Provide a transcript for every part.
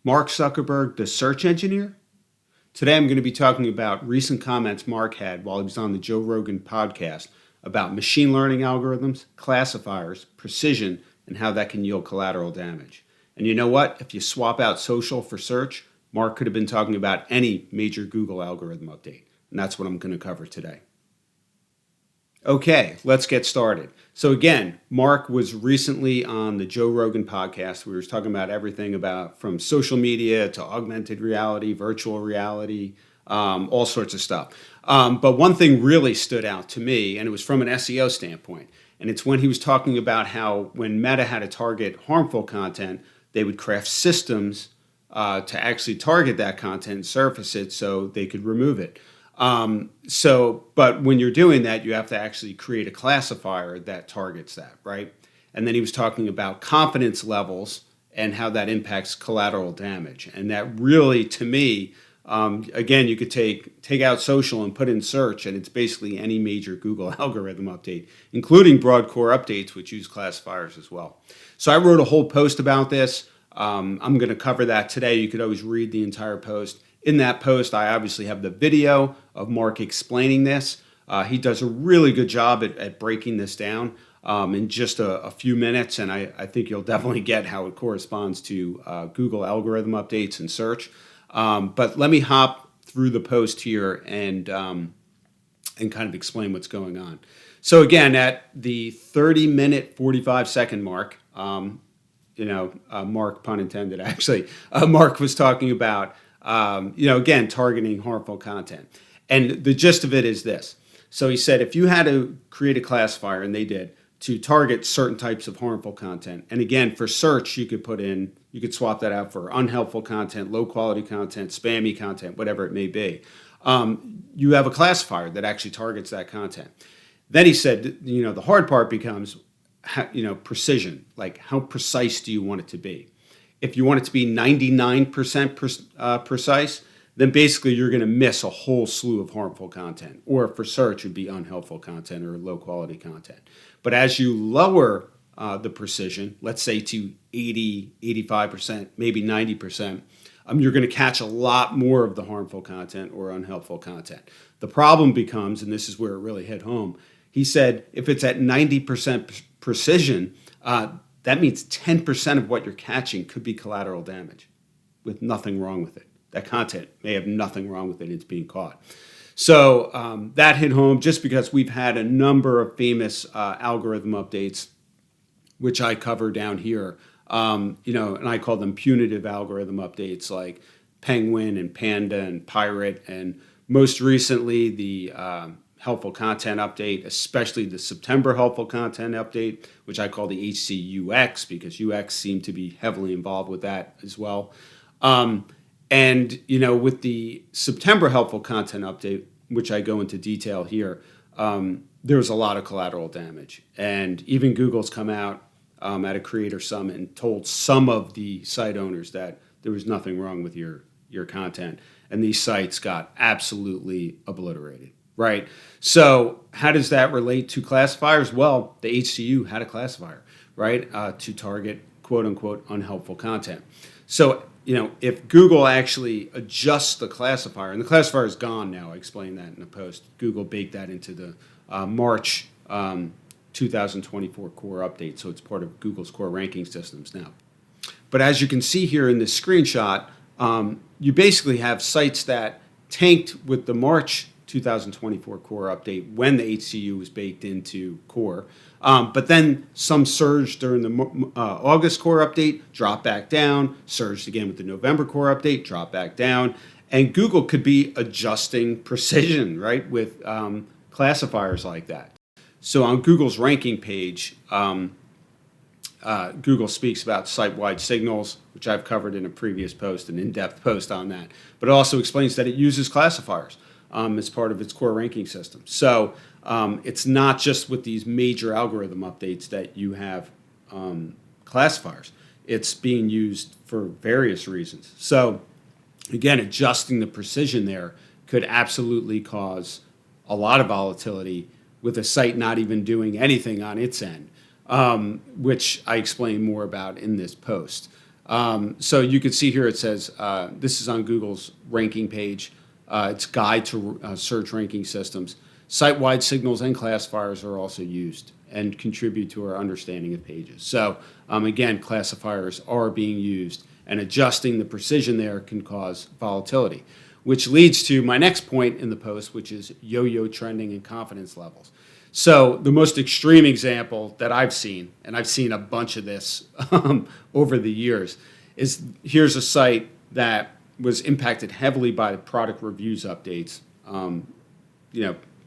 Mark Zuckerberg, the search engineer? Today I'm going to be talking about recent comments Mark had while he was on the Joe Rogan podcast about machine learning algorithms, classifiers, precision, and how that can yield collateral damage. And you know what? If you swap out social for search, Mark could have been talking about any major Google algorithm update. And that's what I'm going to cover today. Okay, let's get started. So again, Mark was recently on the Joe Rogan podcast. We were talking about everything about from social media to augmented reality, virtual reality, all sorts of stuff. But one thing really stood out to me, and it was from an SEO standpoint. And it's when he was talking about how when Meta had to target harmful content, they would craft systems to actually target that content and surface it so they could remove it. But when you're doing that, you have to actually create a classifier that targets that, right? And then he was talking about confidence levels and how that impacts collateral damage. And that really, to me, again, you could take out social and put in search, and it's basically any major Google algorithm update, including broad core updates, which use classifiers as well. So I wrote a whole post about this. I'm going to cover that today. You could always read the entire post. In that post, I obviously have the video of Mark explaining this. He does a really good job at breaking this down in just a few minutes, and I think you'll definitely get how it corresponds to Google algorithm updates and search. But let me hop through the post here and kind of explain what's going on. So again, at the 30-minute, 45-second mark, Mark, pun intended, actually, Mark was talking about again, targeting harmful content. And the gist of it is this. So he said, if you had to create a classifier, and they did, to target certain types of harmful content, and again, for search, you could swap that out for unhelpful content, low quality content, spammy content, whatever it may be. You have a classifier that actually targets that content. Then he said, the hard part becomes, precision. Like, how precise do you want it to be? If you want it to be 99% precise, then basically you're going to miss a whole slew of harmful content. Or for search, it would be unhelpful content or low quality content. But as you lower the precision, let's say to 80, 85%, maybe 90%, you're going to catch a lot more of the harmful content or unhelpful content. The problem becomes, and this is where it really hit home, he said if it's at 90% precision, that means 10% of what you're catching could be collateral damage with nothing wrong with it. That content may have nothing wrong with it. It's being caught. So that hit home just because we've had a number of famous algorithm updates, which I cover down here, and I call them punitive algorithm updates like Penguin and Panda and Pirate, and most recently the helpful content update, especially the September helpful content update, which I call the HCUX because UX seemed to be heavily involved with that as well. With the September helpful content update, which I go into detail here, there was a lot of collateral damage. And even Google's come out at a creator summit and told some of the site owners that there was nothing wrong with your content. And these sites got absolutely obliterated. Right. So how does that relate to classifiers? Well, the HCU had a classifier, right, to target quote unquote unhelpful content. So, if Google actually adjusts the classifier, and the classifier is gone now, I explained that in the post. Google baked that into the March 2024 core update. So it's part of Google's core ranking systems now. But as you can see here in this screenshot, you basically have sites that tanked with the March 2024 core update when the HCU was baked into core. But then some surged during the August core update, dropped back down, surged again with the November core update, dropped back down. And Google could be adjusting precision, right, with classifiers like that. So on Google's ranking page, Google speaks about site-wide signals, which I've covered in a previous post, an in-depth post on that. But it also explains that it uses classifiers as part of its core ranking system. So it's not just with these major algorithm updates that you have classifiers. It's being used for various reasons. So again, adjusting the precision there could absolutely cause a lot of volatility with a site not even doing anything on its end, which I explain more about in this post. So you can see here it says, this is on Google's ranking page. It's Guide to Search Ranking Systems. Site-wide signals and classifiers are also used and contribute to our understanding of pages. So again, classifiers are being used, and adjusting the precision there can cause volatility, which leads to my next point in the post, which is yo-yo trending and confidence levels. So the most extreme example that I've seen, and I've seen a bunch of this over the years, is here's a site that was impacted heavily by product reviews updates,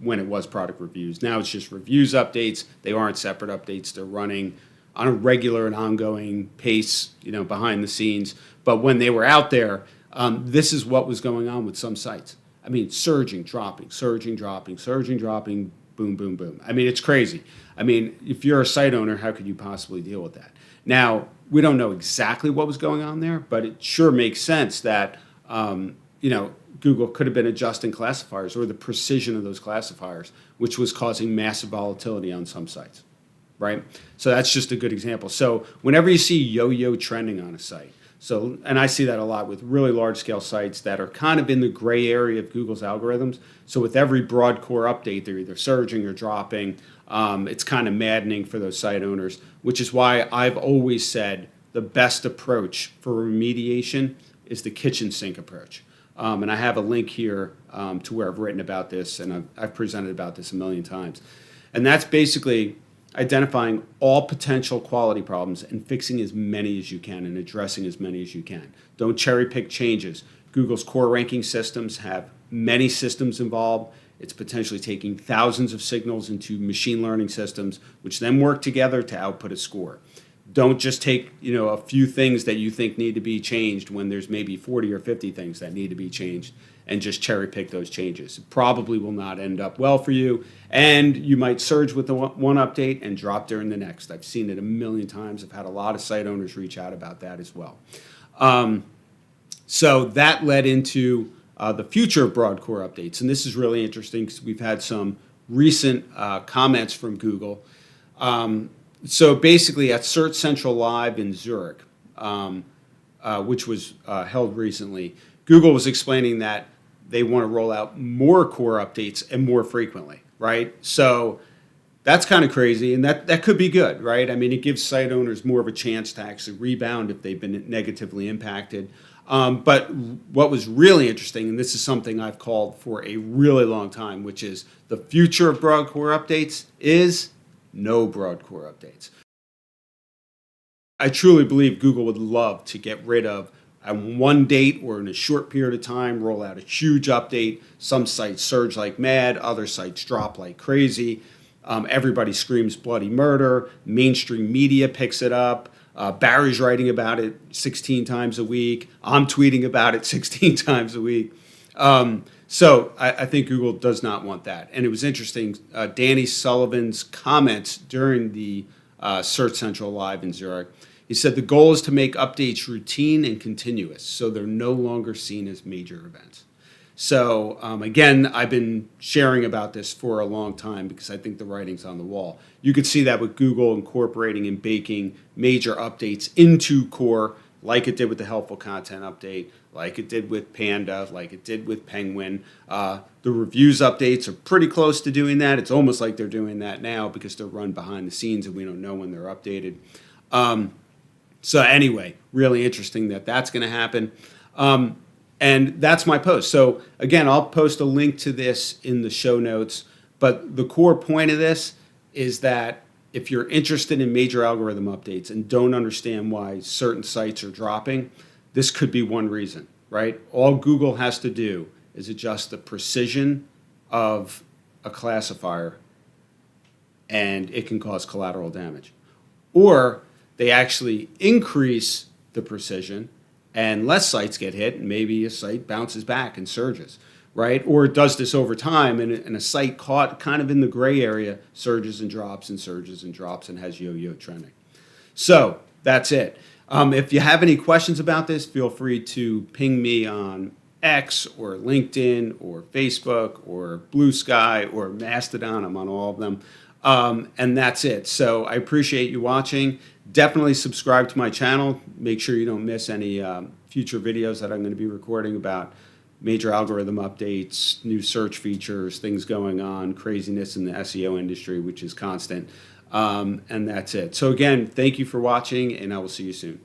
when it was product reviews. Now it's just reviews updates. They aren't separate updates. They're running on a regular and ongoing pace, behind the scenes. But when they were out there, this is what was going on with some sites. I mean, surging, dropping, boom, boom, boom. I mean, it's crazy. I mean, if you're a site owner, how could you possibly deal with that? Now, we don't know exactly what was going on there, but it sure makes sense that, Google could have been adjusting classifiers or the precision of those classifiers, which was causing massive volatility on some sites, right? So that's just a good example. So whenever you see yo-yo trending on a site, and I see that a lot with really large-scale sites that are kind of in the gray area of Google's algorithms. So with every broad core update, they're either surging or dropping. It's kind of maddening for those site owners, which is why I've always said the best approach for remediation is the kitchen sink approach. And I have a link here to where I've written about this, and I've presented about this a million times. And that's basically identifying all potential quality problems and fixing as many as you can and addressing as many as you can. Don't cherry pick changes. Google's core ranking systems have many systems involved. It's potentially taking thousands of signals into machine learning systems, which then work together to output a score. Don't just take, a few things that you think need to be changed when there's maybe 40 or 50 things that need to be changed and just cherry pick those changes. It probably will not end up well for you, and you might surge with the one update and drop during the next. I've seen it a million times. I've had a lot of site owners reach out about that as well. So that led into the future of broad core updates, and this is really interesting because we've had some recent comments from Google. So basically at Search Central Live in Zurich, which was held recently, Google was explaining that they want to roll out more core updates and more frequently, right? So that's kind of crazy, and that could be good, right? I mean, it gives site owners more of a chance to actually rebound if they've been negatively impacted. But what was really interesting, and this is something I've called for a really long time, which is the future of broad core updates is no broad core updates. I truly believe Google would love to get rid of on one date or in a short period of time, roll out a huge update. Some sites surge like mad, other sites drop like crazy. Everybody screams bloody murder. Mainstream media picks it up. Barry's writing about it 16 times a week. I'm tweeting about it 16 times a week. So I think Google does not want that. And it was interesting, Danny Sullivan's comments during the Search Central Live in Zurich. He said the goal is to make updates routine and continuous, so they're no longer seen as major events. So again, I've been sharing about this for a long time because I think the writing's on the wall. You could see that with Google incorporating and baking major updates into core, like it did with the helpful content update, like it did with Panda, like it did with Penguin. The reviews updates are pretty close to doing that. It's almost like they're doing that now because they're run behind the scenes and we don't know when they're updated. So anyway, really interesting that that's going to happen. And that's my post. So again, I'll post a link to this in the show notes. But the core point of this is that if you're interested in major algorithm updates and don't understand why certain sites are dropping, this could be one reason, right? All Google has to do is adjust the precision of a classifier and it can cause collateral damage. Or they actually increase the precision and less sites get hit, and maybe a site bounces back and surges, right? Or it does this over time, and a site caught kind of in the gray area surges and drops and surges and drops and has yo-yo trending. So that's it. If you have any questions about this, feel free to ping me on X or LinkedIn or Facebook or Blue Sky or Mastodon. I'm on all of them. And that's it. So I appreciate you watching. Definitely subscribe to my channel. Make sure you don't miss any future videos that I'm going to be recording about major algorithm updates, new search features, things going on, craziness in the SEO industry, which is constant. And that's it. So again, thank you for watching, and I will see you soon.